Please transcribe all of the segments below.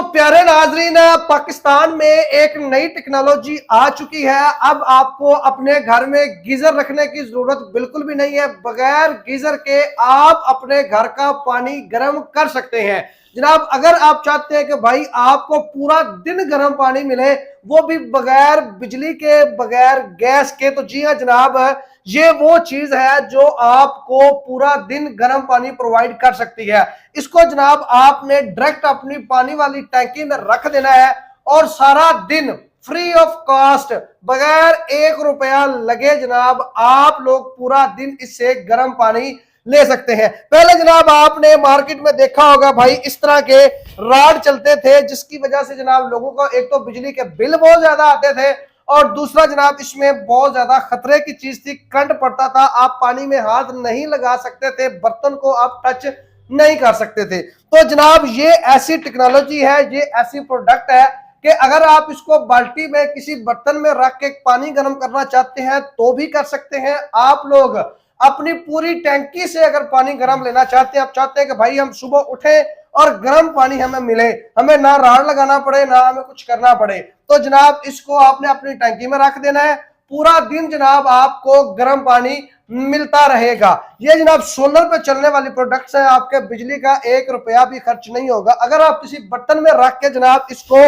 तो प्यारे नाजरीन, पाकिस्तान में एक नई टेक्नोलॉजी आ चुकी है। अब आपको अपने घर में गीजर रखने की जरूरत बिल्कुल भी नहीं है। बगैर गीजर के आप अपने घर का पानी गर्म कर सकते हैं। जनाब, अगर आप चाहते हैं कि भाई आपको पूरा दिन गर्म पानी मिले, वो भी बगैर बिजली के, बगैर गैस के, तो जी हाँ जनाब, ये वो चीज है जो आपको पूरा दिन गर्म पानी प्रोवाइड कर सकती है। इसको जनाब आपने डायरेक्ट अपनी पानी वाली टैंकी में रख देना है और सारा दिन फ्री ऑफ कॉस्ट, बगैर 1 रुपया लगे जनाब, आप लोग पूरा दिन इससे गर्म पानी ले सकते हैं। पहले जनाब आपने मार्केट में देखा होगा भाई, इस तरह के राड चलते थे, जिसकी वजह से जनाब लोगों को एक तो बिजली के बिल बहुत ज्यादा आते थे और दूसरा जनाब इसमें बहुत ज्यादा खतरे की चीज थी, करंट पड़ता था, आप पानी में हाथ नहीं लगा सकते थे, बर्तन को आप टच नहीं कर सकते थे। तो जनाब ये ऐसी टेक्नोलॉजी है, ये ऐसी प्रोडक्ट है कि अगर आप इसको बाल्टी में किसी बर्तन में रख के पानी गर्म करना चाहते हैं तो भी कर सकते हैं। आप लोग अपनी पूरी टैंकी से अगर पानी गर्म लेना चाहते हैं, आप चाहते हैं कि भाई हम सुबह उठे और गर्म पानी हमें मिले, हमें ना राड लगाना पड़े, ना हमें कुछ करना पड़े, तो जनाब इसको आपने अपनी टैंकी में रख देना है। पूरा दिन जनाब आपको गर्म पानी मिलता रहेगा। ये जनाब सोलर पे चलने वाली प्रोडक्ट्स है, आपके बिजली का 1 रुपया भी खर्च नहीं होगा। अगर आप किसी बर्तन में रख के जनाब इसको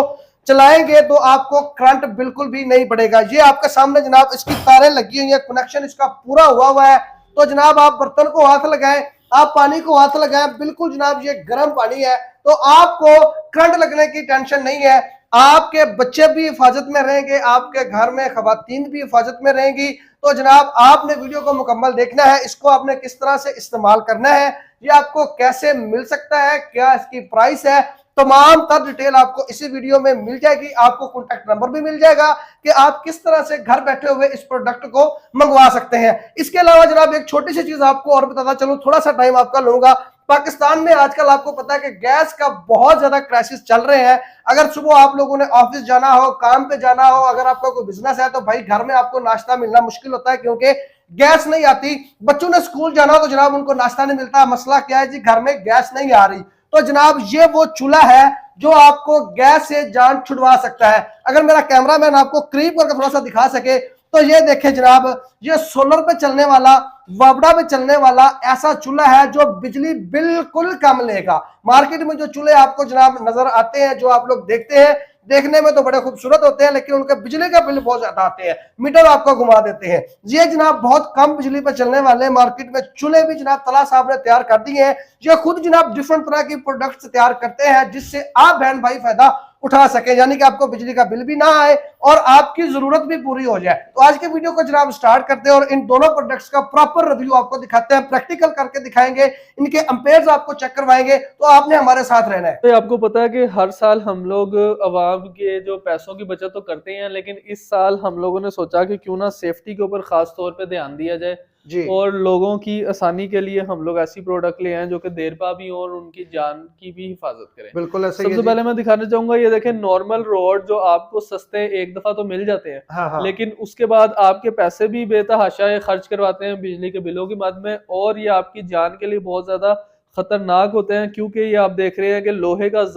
चलाएंगे तो आपको करंट बिल्कुल भी नहीं पड़ेगा। ये आपके सामने जनाब इसकी तारें लगी हुई है, कनेक्शन इसका पूरा हुआ है। तो जनाब आप बर्तन को हाथ लगाएं, आप पानी को हाथ लगाएं, बिल्कुल जनाब ये गर्म पानी है, तो आपको करंट लगने की टेंशन नहीं है। आपके बच्चे भी हिफाजत में रहेंगे, आपके घर में खवातीन भी हिफाजत में रहेंगी। तो जनाब आपने वीडियो को मुकम्मल देखना है, इसको आपने किस तरह से इस्तेमाल करना है, ये आपको कैसे मिल सकता है, क्या इसकी प्राइस है, तमाम तर डिटेल आपको इसी वीडियो में मिल जाएगी। आपको कॉन्टैक्ट नंबर भी मिल जाएगा कि आप किस तरह से घर बैठे हुए इस प्रोडक्ट को मंगवा सकते हैं। इसके अलावा जनाब एक छोटी सी चीज आपको और बताता चलूं, थोड़ा सा टाइम आपका लूंगा। पाकिस्तान में आजकल आपको पता है कि गैस का बहुत ज्यादा क्राइसिस चल रहे हैं। अगर सुबह आप लोगों ने ऑफिस जाना हो, काम पे जाना हो, अगर आपका कोई बिजनेस है, तो भाई घर में आपको नाश्ता मिलना मुश्किल होता है क्योंकि गैस नहीं आती। बच्चों ने स्कूल जाना हो तो जनाब उनको नाश्ता नहीं मिलता। मसला क्या है जी, घर में गैस नहीं आ रही। तो जनाब ये वो चूल्हा है जो आपको गैस से जान छुड़वा सकता है। अगर मेरा कैमरामैन आपको करीब करके थोड़ा सा दिखा सके तो ये देखें जनाब, ये सोलर पे चलने वाला, वाबड़ा पे चलने वाला ऐसा चूल्हा है जो बिजली बिल्कुल कम लेगा। मार्केट में जो चूल्हे आपको जनाब नजर आते हैं, जो आप लोग देखते हैं, देखने में तो बड़े खूबसूरत होते हैं, लेकिन उनके बिजली का बिल बहुत ज्यादा आते हैं, मीटर आपको घुमा देते हैं। ये जनाब बहुत कम बिजली पर चलने वाले मार्केट में चूल्हे भी जनाब तला साहब ने तैयार कर दिए हैं। ये खुद जनाब डिफरेंट तरह की प्रोडक्ट्स तैयार करते हैं जिससे आप बहन भाई फायदा उठा सके, यानी कि आपको बिजली का बिल भी ना आए और आपकी जरूरत भी पूरी हो जाए। तो आज के वीडियो को जनाब स्टार्ट करते हैं और इन दोनों प्रोडक्ट्स का प्रॉपर रिव्यू आपको दिखाते हैं, प्रैक्टिकल करके दिखाएंगे, इनके एम्पेयर्स आपको चेक करवाएंगे। तो आपने हमारे साथ रहना है। तो आपको पता है कि हर साल हम लोग अवाम के जो पैसों की बचत तो करते हैं, लेकिन इस साल हम लोगों ने सोचा कि क्यों ना सेफ्टी के ऊपर खास तौर पे ध्यान दिया जाए जी। और लोगों की आसानी के लिए हम लोग ऐसी प्रोडक्ट ले आए जो कि देरपा भी हो और उनकी जान की भी हिफाजत करें। बिल्कुल ऐसे सबसे पहले मैं दिखाना चाहूंगा, ये देखें नॉर्मल रोड जो आपको सस्ते एक दफा तो मिल जाते हैं, हाँ। लेकिन उसके बाद आपके पैसे भी बेतहाशा खर्च करवाते हैं बिजली के बिलों की मद में, और ये आपकी जान के लिए बहुत ज्यादा खतरनाक होते हैं क्योंकि ये आप देख रहे हैं कि लोहे का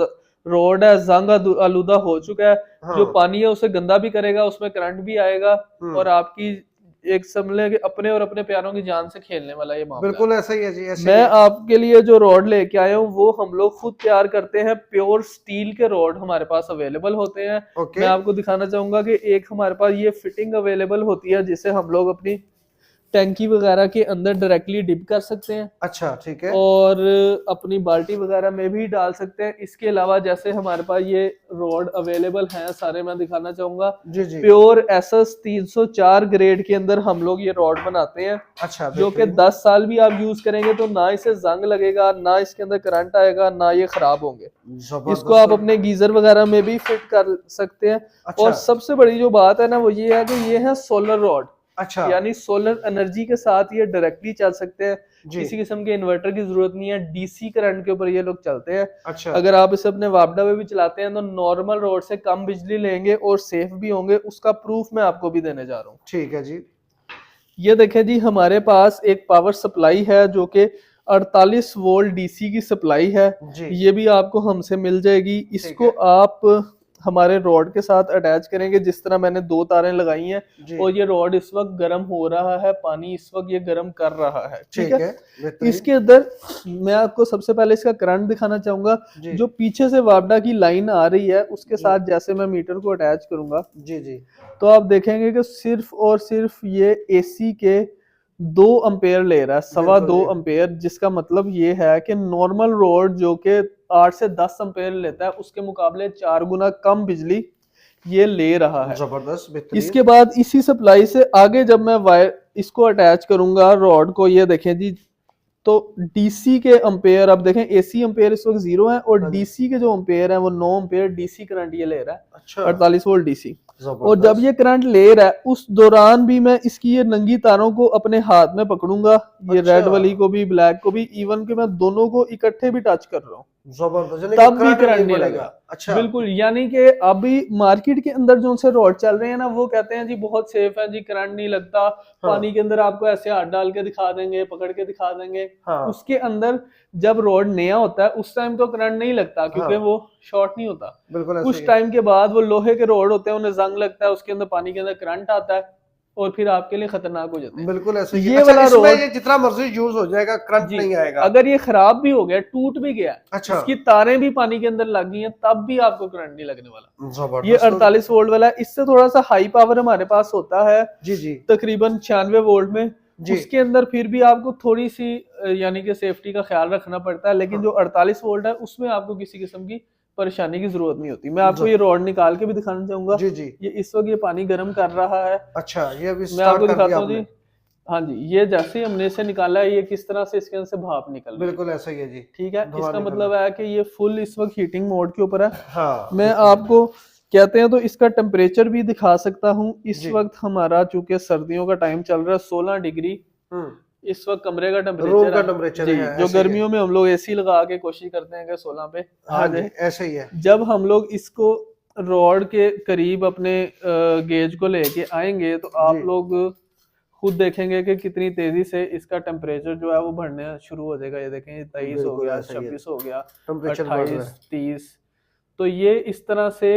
रोड है, जंग आलूदा हो चुका है। हाँ। जो पानी है उसे गंदा भी करेगा, उसमें करंट भी आएगा और आपकी एक समझ कि अपने और अपने प्यारों की जान से खेलने वाला ये मामला। बिल्कुल ऐसा ही है जी, ऐसे मैं आपके लिए जो रोड लेके आया हूँ वो हम लोग खुद तैयार करते हैं। प्योर स्टील के रोड हमारे पास अवेलेबल होते हैं। मैं आपको दिखाना चाहूंगा कि एक हमारे पास ये फिटिंग अवेलेबल होती है जिसे हम लोग अपनी टैंकी वगैरह के अंदर डायरेक्टली डिप कर सकते हैं। अच्छा, ठीक है। और अपनी बाल्टी वगैरह में भी डाल सकते हैं। इसके अलावा जैसे हमारे पास ये रोड अवेलेबल हैं सारे, मैं दिखाना चाहूंगा। जी। प्योर SS 304 ग्रेड के अंदर हम लोग ये रोड बनाते हैं। अच्छा, जो कि 10 साल भी आप यूज करेंगे तो ना इसे जंग लगेगा, ना इसके अंदर करंट आएगा, ना ये खराब होंगे। इसको आप अपने गीजर वगैरह में भी फिट कर सकते हैं। अच्छा। और सबसे बड़ी जो बात है ना वो ये है कि ये है सोलर रोड। अच्छा। यानी सोलर एनर्जी के साथ ये डायरेक्टली चल सकते हैं, किसी किस्म के इन्वर्टर की जरूरत नहीं है, डीसी करंट के ऊपर ये लोग चलते हैं। अच्छा। अगर आप इसे अपने वापडा में भी चलाते हैं तो नॉर्मल रोड से कम बिजली लेंगे और सेफ भी होंगे। उसका प्रूफ मैं आपको भी देने जा रहा हूँ। ठीक है जी। ये देखें जी, हमारे पास एक पावर सप्लाई है जो कि 48 वोल्ट डीसी की सप्लाई है जी ये भी आपको हमसे मिल जाएगी। इसको आप हमारे रॉड के साथ अटैच करेंगे, जिस तरह मैंने 2 तारें लगाई हैं जी और ये रॉड इस वक्त गर्म हो रहा है, पानी इस वक्त ये गर्म कर रहा है, ठीक है। बेहतरीन। इसके अंदर मैं आपको सबसे पहले इसका करंट दिखाना चाहूंगा। जी जो पीछे से वापडा की लाइन आ रही है उसके जी साथ जैसे मैं मीटर को अटैच करूंगा जी जी तो आप देखेंगे कि सिर्फ और सिर्फ ये एसी के 2 अम्पेयर ले रहा है, सवा बिल्कुल 2 जी। अम्पेयर, जिसका मतलब ये है कि नॉर्मल रोड जो कि 8 से 10 अम्पेयर लेता है उसके मुकाबले 4 गुना कम बिजली ये ले रहा है। जबरदस्त, बेहतरीन। इसके बाद इसी सप्लाई से आगे जब मैं वायर इसको अटैच करूंगा रॉड को, ये देखें जी, तो डीसी के अम्पेयर अब देखें, एसी अम्पेयर इस वक्त 0 है और हाँ जी। डीसी के जो अम्पेयर है वो 9 अम्पेयर डीसी करंट ये ले रहा है, अच्छा 48 वोल्ट डीसी। और जब जबरदस्त। ये करंट ले रहा है उस दौरान भी मैं इसकी ये नंगी तारों को अपने हाथ में पकड़ूंगा, ये अच्छा। रेड वाली को भी ब्लैक को भी, इवन कि मैं दोनों को इकट्ठे भी टच कर रहा हूँ जबरदस्त, यानी तब कि भी करंट करंट नहीं पड़ेगा। लगा। अच्छा बिल्कुल, यानी कि अभी मार्केट के अंदर जो से रॉड चल रहे हैं ना वो कहते हैं जी बहुत सेफ है जी, करंट नहीं लगता, हाँ पानी के अंदर आपको ऐसे हाथ डाल के दिखा देंगे, पकड़ के दिखा देंगे। हाँ उसके अंदर जब रॉड नया होता है उस टाइम तो करंट नहीं लगता क्योंकि हाँ वो शॉर्ट नहीं होता। बिल्कुल ऐसे कुछ ही है। टाइम के बाद वो लोहे के रॉड होते हैं, उन्हें जंग लगता है, उसके अंदर पानी के अंदर करंट आता है और फिर आपके लिए खतरनाक हो जाते हैं। बिल्कुल ऐसे ही है। ये अच्छा, वाला इसमें रॉड ये जितना मर्जी यूज हो जाएगा करंट जी, नहीं आएगा। अगर ये खराब भी हो गया, टूट भी गया, अच्छा इसकी तारें भी पानी के अंदर लग गई हैं, तब भी आपको करंट नहीं लगने वाला। जबरदस्त। ये 48 वोल्ट वाला है, इससे थोड़ा सा हाई पावर हमारे पास होता है जी जी तकरीबन 96 वोल्ट में। जी उसके अंदर फिर भी आपको थोड़ी सी यानी कि सेफ्टी का ख्याल रखना पड़ता है, लेकिन हाँ। जो 48 वोल्ट है उसमें आपको किसी किस्म की परेशानी की जरूरत नहीं होती। मैं आपको जी ये रॉड निकाल के भी दिखाना चाहूंगा। जी जी। ये इस वक्त ये पानी गर्म कर रहा है, अच्छा, ये अभी मैं स्टार्ट आपको कर दिखाता दिया हूँ जी। आपने। हाँ जी, ये जैसे ही हमने इसे निकाला है ये किस तरह से इसके अंदर से भाप निकल रही है। बिल्कुल ऐसा ही है जी। ठीक है, धुआं इसका निकल मतलब है कि ये फुल इस वक्त हीटिंग मोड के ऊपर है। हाँ मैं आपको कहते हैं तो इसका टेम्परेचर भी दिखा सकता हूँ। इस जी। वक्त हमारा चूंकि सर्दियों का टाइम चल रहा है, 16 डिग्री इस वक्त कमरे का रूम टेम्परेचर का है टेम्परेचर जी। है, जो ऐसे ही है। गर्मियों में हम लोग एसी लगा के कोशिश करते हैं कि 16 पे आ हाँ जी, जाए। ऐसे ही है। जब हम लोग इसको रॉड के करीब अपने गेज को लेके आएंगे तो आप जी लोग खुद देखेंगे कि कितनी तेजी से इसका टेम्परेचर जो है वो बढ़ने शुरू हो जाएगा। ये देखें 23 हो बिल्कुल गया, ऐसा ही है। 26 हो गया, टेम्परेचर बढ़ रहा 28, है। 30। तो ये इस तरह से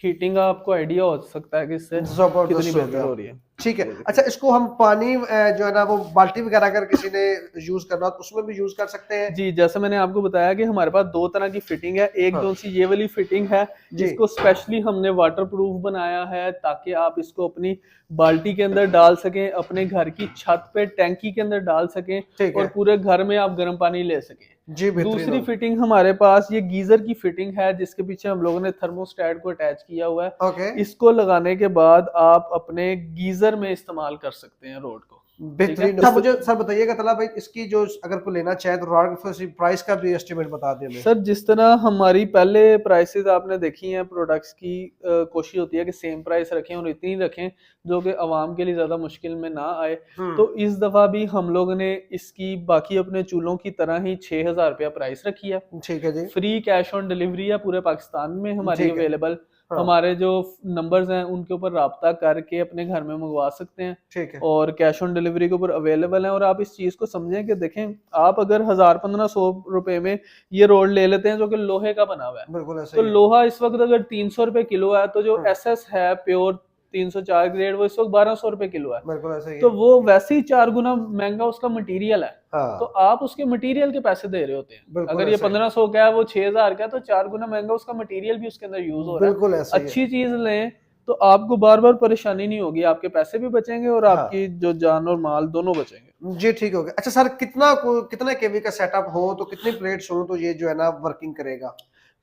हीटिंग का आपको आइडिया हो सकता है कि इससे जबरदस्त कितनी हो बेहतर गया। हो रही है। ठीक है। अच्छा, इसको हम पानी जो है ना वो बाल्टी वगैरह अगर किसी ने यूज करना हो तो उसमें भी यूज कर सकते हैं। जी, जैसे मैंने आपको बताया कि हमारे पास 2 तरह की फिटिंग है। एक हाँ जो सी ये वाली फिटिंग है, जी इसको स्पेशली हमने वाटरप्रूफ बनाया है ताकि आप इसको अपनी बाल्टी के अंदर डाल सकें, अपने घर की छत पे टैंकी के अंदर डाल सकें ठीक और है पूरे घर में आप गर्म पानी ले सकें। जी, बेहतरीन दूसरी हो। फिटिंग हमारे पास ये गीजर की फिटिंग है जिसके पीछे हम लोगों ने थर्मोस्टेट को अटैच किया हुआ है। ओके, इसको लगाने के बाद आप अपने गीजर में इस्तेमाल कर सकते हैं रोड को। बेहतरीन। अच्छा, मुझे सर बताइएगा तला भाई, इसकी जो अगर कोई लेना चाहे तो रॉड प्राइस का भी एस्टिमेट बता दें हमें। सर, जिस तरह हमारी पहले प्राइसेस आपने देखी हैं प्रोडक्ट्स की, कोशिश होती है कि सेम प्राइस रखें और इतनी रखें जो कि आवाम के लिए ज़्यादा मुश्किल में ना आए। तो इस दफ़ा भी हम लोगों ने इसकी बाकी अपने चूल्हों की तरह ही 6,000 रुपया प्राइस रखी है। ठीक है जी। फ्री कैश ऑन डिलीवरी है पूरे पाकिस्तान में हमारी ठीक है। अवेलेबल। हाँ हमारे जो नंबर्स हैं उनके ऊपर राब्ता करके अपने घर में मंगवा सकते हैं ठीक है। और कैश ऑन डिलीवरी के ऊपर अवेलेबल है। और आप इस चीज़ को समझें कि देखें, आप अगर 1,000-1,500 रुपए में ये रोड ले लेते हैं जो कि लोहे का बना हुआ है, बिल्कुल ऐसा तो ही है। लोहा इस वक्त अगर 300 रुपए किलो है तो जो हाँ। SS है प्योर 304 ग्रेड वो इस वक्त 1,200 रुपए किलो है। बिल्कुल ऐसा ही तो है। वो वैसे ही 4 गुना महंगा उसका मटेरियल है। तो हाँ आप उसके मटेरियल के पैसे दे रहे होते हैं। बिल्कुल अगर ये ऐसा ही है। 1500 का है वो 6,000 का है तो 4 गुना महंगा उसका मटेरियल भी उसके अंदर यूज हो रहा है। बिल्कुल ऐसा ही है। अच्छी चीज लें तो आपको बार बार परेशानी नहीं होगी, आपके पैसे भी बचेंगे और हाँ आपकी जो जान और माल दोनों बचेंगे। जी, ठीक हो गया। अच्छा सर, कितना केवी का सेटअप हो तो कितनी प्लेट्स हो तो ये जो है ना वर्किंग करेगा?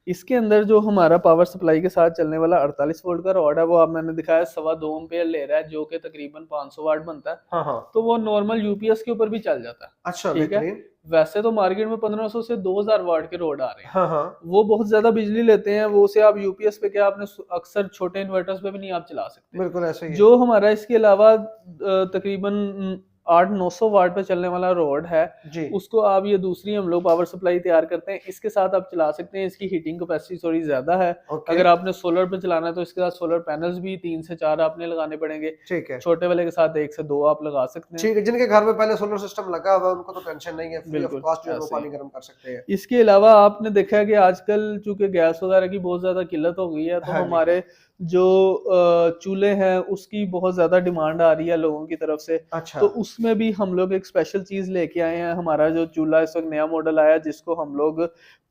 इसके अंदर जो हमारा पावर सप्लाई के साथ चलने वाला 48 वोल्ट का रॉड है वो आप मैंने दिखाया 2.25 एम्पेयर ले रहा है जो कि तकरीबन 500 वाट बनता है। हाँ हाँ। तो वो नॉर्मल यूपीएस के ऊपर भी चल जाता है। अच्छा, ठीक है। बेहतरीन। वैसे तो मार्केट में 1500 से 2000 वाट के रोड आ रहे हैं। हाँ हाँ। वो बहुत ज्यादा बिजली लेते हैं, वो से आप यूपीएस पे क्या आपने अक्सर छोटे इन्वर्टर्स पे भी नहीं आप चला सकते। बिल्कुल ऐसा ही है। जो हमारा इसके अलावा तकरीबन 800-900 वाट पे चलने वाला रॉड है जी। उसको आप ये दूसरी हम लोग पावर सप्लाई तैयार करते हैं, इसके साथ आप चला सकते हैं। इसकी हीटिंग कैपेसिटी थोड़ी ज्यादा है। अगर आपने सोलर पे चलाना है तो इसके साथ सोलर पैनल्स भी 3 से 4 आपने लगाने पड़ेंगे। ठीक है। छोटे वाले के साथ 1 से 2 आप लगा सकते हैं। ठीक है, जिनके घर में पहले सोलर सिस्टम लगा हुआ है उनको तो टेंशन नहीं है, फ्री ऑफ बिल्कुल, कॉस्ट जो है वो ऐसे पानी गर्म कर सकते हैं। इसके अलावा आपने देखा है कि आजकल चूंकि गैस वगैरह की बहुत ज्यादा किल्लत हो गई है, तो हाँ जी। हमारे जो चूल्हे हैं उसकी बहुत ज्यादा डिमांड आ रही है लोगों की तरफ से। अच्छा। तो उसमें भी हम लोग एक स्पेशल चीज लेके आए हैं। हमारा जो चूल्हा इस वक्त नया मॉडल आया है जिसको हम लोग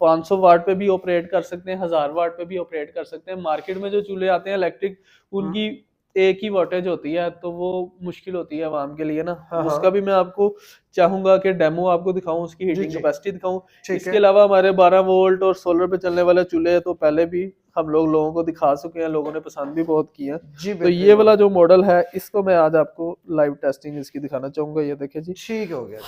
500 वाट पे भी ऑपरेट कर सकते हैं, 1000 वाट पे भी ऑपरेट कर सकते हैं। मार्केट में जो चूल्हे आते हैं इलेक्ट्रिक, उनकी एक ही वोल्टेज होती है, तो वो मुश्किल होती है आवाम के लिए ना। हाँ, उसका भी मैं आपको चाहूंगा कि डेमो आपको दिखाऊं, उसकी जी, हीटिंग जी। कैपेसिटी दिखाऊं। ठीक इसके है। अलावा हमारे 12 वोल्ट और सोलर पे चलने वाले चूल्हे तो पहले भी हम लोगों को दिखा चुके हैं, लोगों ने पसंद भी बहुत की है। जी तो ये वाला जो मॉडल है इसको मैं आज आपको लाइव टेस्टिंग इसकी दिखाना चाहूंगा। ये देखिए जी, ठीक हो गया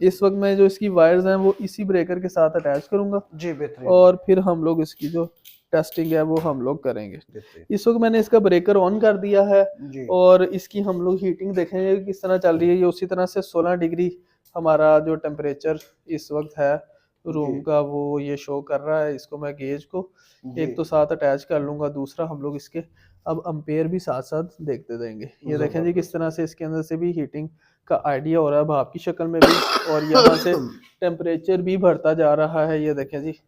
इस वक्त मैं जो इसकी वायर्स हैं वो इसी ब्रेकर के साथ अटैच करूंगा जी। बेहतरीन। और फिर हम लोग इसकी जो टेस्टिंग है वो हम लोग करेंगे। बेहतरीन। इस वक्त मैंने इसका ब्रेकर ऑन कर दिया है जी। और इसकी हम लोग हीटिंग देखेंगे किस तरह चल रही है। ये उसी तरह से 16 डिग्री हमारा जो टेम्परेचर इस वक्त है रूम का वो ये शो कर रहा है। इसको मैं गेज को एक तो साथ अटैच कर लूंगा, दूसरा हम लोग इसके अब अम्पेयर भी साथ साथ देखते देंगे। ये देखें जी किस तरह से इसके अंदर से भी हीटिंग का आइडिया हो रहा है भाप की शक्ल में भी, और यहाँ से टेम्परेचर भी बढ़ता जा रहा है। ये देखें जी,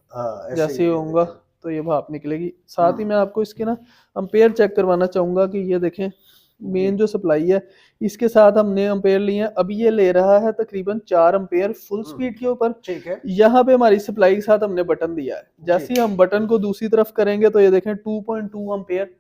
जैसे ही होगा तो ये भाप निकलेगी। साथ ही मैं आपको इसके ना अम्पेयर चेक करवाना चाहूंगा कि ये देखें मेन जो सप्लाई है इसके साथ हमने अम्पेयर लिए हैं। अभी ये ले रहा है तकरीबन 4 अम्पेयर फुल स्पीड के ऊपर। ठीक है। यहाँ पे हमारी सप्लाई के साथ हमने बटन दिया है, जैसे ही हम बटन को दूसरी तरफ करेंगे तो ये देखें 2.2 अम्पेयर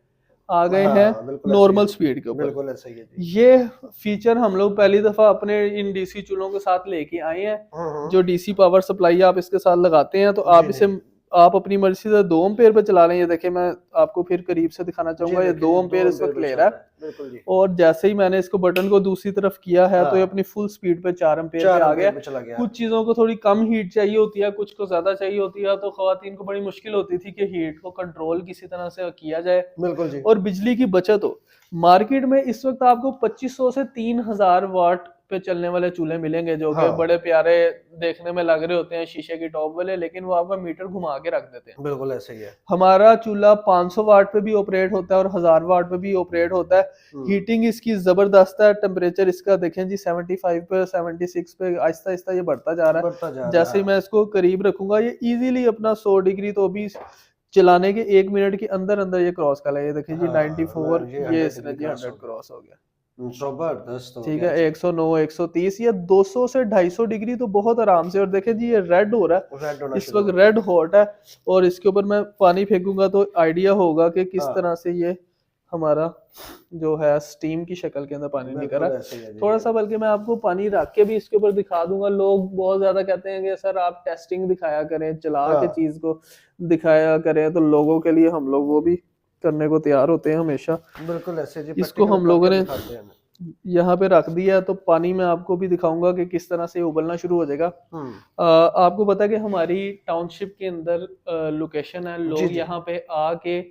आ गए हैं नॉर्मल स्पीड के ऊपर। बिल्कुल ऐसा ही है जी। ये फीचर हम लोग पहली दफा अपने इन डीसी चूल्हों के साथ लेके आए हैं। जो डीसी पावर सप्लाई आप इसके साथ लगाते हैं तो आप इसे आप अपनी मर्जी से 2 अम्पेयर पे चला लें। ये देखें मैं आपको फिर करीब से दिखाना चाहूंगा, ये 2 अम्पेयर इस वक्त ले रहा है और जैसे ही मैंने इसको बटन को दूसरी तरफ किया है तो ये अपनी फुल स्पीड पे 4 अम्पेयर पे आ गया। कुछ चीजों को थोड़ी कम हीट चाहिए होती है, कुछ को ज्यादा चाहिए होती है, तो खवातीन को बड़ी मुश्किल होती थी कि हीट को कंट्रोल किसी तरह से किया जाए। बिल्कुल जी। और बिजली की बचत हो। मार्केट में इस वक्त आपको 2500 से 3000 वाट पे चलने वाले चूल्हे मिलेंगे जो कि बड़े प्यारे देखने में लग रहे होते हैं, शीशे की टॉप वाले, लेकिन वो आपका मीटर घुमा के रख देते हैं। बिल्कुल ऐसे ही है। हमारा हमारा चूल्हा 500 वाट पे भी ऑपरेट होता है और 1000 वाट पे भी ऑपरेट होता है। हीटिंग इसकी जबरदस्त है। टेम्परेचर इसका देखें जी 75 पे 76 पे आहिस्ता आहिस्ता ये बढ़ता जा रहा है। जैसे ही मैं इसको करीब रखूंगा ये इजीली अपना 100 डिग्री तो भी चलाने के 1 मिनट के अंदर अंदर ये क्रॉस कर ले। ये देखिए जी 94 ये इसने जी 100 क्रॉस हो गया। जबरदस्त। ठीक है, 109 130 या 200 से 250 डिग्री तो बहुत आराम से। और देखें जी ये रेड हो रहा है, इस वक्त रेड हॉट है और इसके ऊपर मैं पानी फेंकूंगा तो आइडिया होगा कि किस तरह से ये हमारा जो है स्टीम की शक्ल के अंदर पानी निकल रहा है। थोड़ा सा बल्कि मैं आपको पानी रख के भी इसके ऊपर दिखा दूंगा। लोग बहुत ज्यादा कहते हैं कि सर आप टेस्टिंग दिखाया करें, चला के चीज को दिखाया करें, तो लोगों के लिए हम लोग वो भी करने को तैयार होते हैं हमेशा। बिल्कुल ऐसे जी। इसको हम लोगों ने यहाँ पे रख दिया तो पानी में आपको भी दिखाऊंगा कि किस तरह से उबलना शुरू हो जाएगा। आपको पता है कि हमारी टाउनशिप के अंदर लोकेशन है, लोग यहाँ पे आके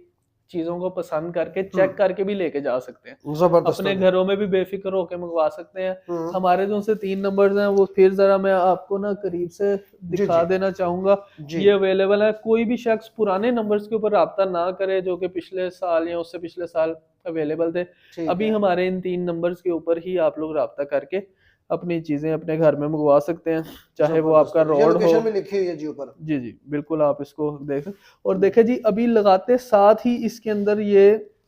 चीजों को पसंद करके चेक करके भी लेके जा सकते हैं। अपने घरों में भी बेफिक्र होकर मंगवा सकते हैं। हमारे जो से 3 नंबर्स हैं वो फिर जरा मैं आपको ना करीब से दिखा देना चाहूंगा। ये अवेलेबल है। कोई भी शख्स पुराने नंबर्स के ऊपर राब्ता ना करे जो कि पिछले साल या उससे पिछले साल अवेलेबल थे। अभी हमारे इन 3 नंबर्स के ऊपर ही आप लोग राब्ता करके अपनी चीजें अपने घर में मंगवा सकते हैं, चाहे वो आपका रोड हो। में लिखी हुई है जी ऊपर। जी जी बिल्कुल, आप इसको देखें और देखें जी अभी लगाते साथ ही इसके अंदर ये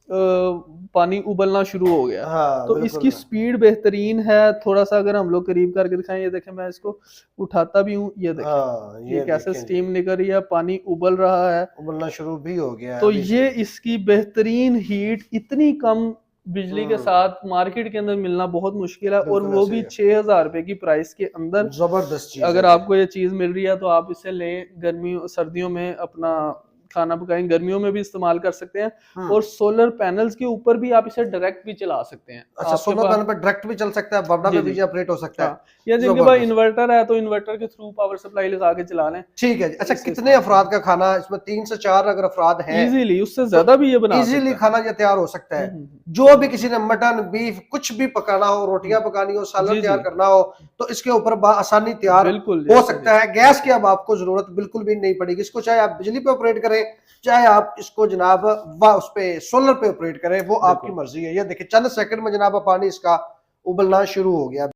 पानी उबलना शुरू हो गया। तो इसकी स्पीड बेहतरीन है। थोड़ा सा अगर हम लोग करीब करके दिखाएं, ये देखें मैं इसको उठाता भी हूँ, ये देखें ये कैसे स्टीम निकल रही है, पानी उबल रहा है, उबलना शुरू भी हो गया है। तो ये इसकी बेहतरीन हीट इतनी कम बिजली के साथ मार्केट के अंदर मिलना बहुत मुश्किल है, और वो भी 6000 रुपए की प्राइस के अंदर। जबरदस्त चीज। अगर आपको ये चीज मिल रही है तो आप इसे लें। गर्मी सर्दियों में अपना खाना पकाएं, गर्मियों में भी इस्तेमाल कर सकते हैं। और और सोलर पैनल्स के ऊपर भी आप इसे डायरेक्ट भी चला सकते हैं। अच्छा, सोलर पैनल पर डायरेक्ट भी चल सकता है, बवड़ा जी पे भी जी ऑपरेट हो सकता है। हाँ, या जिनके पास इन्वर्टर है तो इन्वर्टर के थ्रू पावर सप्लाई लगा के चला लें। ठीक है जी। अच्छा, इससे कितने अफराद का खाना इसमें? 3 से 4 अगर अफराद हैं इजीली, उससे ज्यादा भी ये बना इजीली सकता है। खाना ये तैयार हो सकता है। हम्म। जो भी किसी ने मटन, बीफ कुछ भी पकाना हो, रोटियां पकानी हो, सालन जी तैयार जी करना हो, तो इसके ऊपर आसानी तैयार बिल्कुल हो जैसे सकता है। गैस की अब आपको जरूरत बिल्कुल भी नहीं पड़ेगी। इसको चाहे आप बिजली पे ऑपरेट करें, चाहे आप इसको जनाब उस पे सोलर पे ऑपरेट करें, वो आपकी बिल्कुल। मर्जी है। ये देखिए चंद सेकंड में जनाब पानी इसका उबलना शुरू हो गया।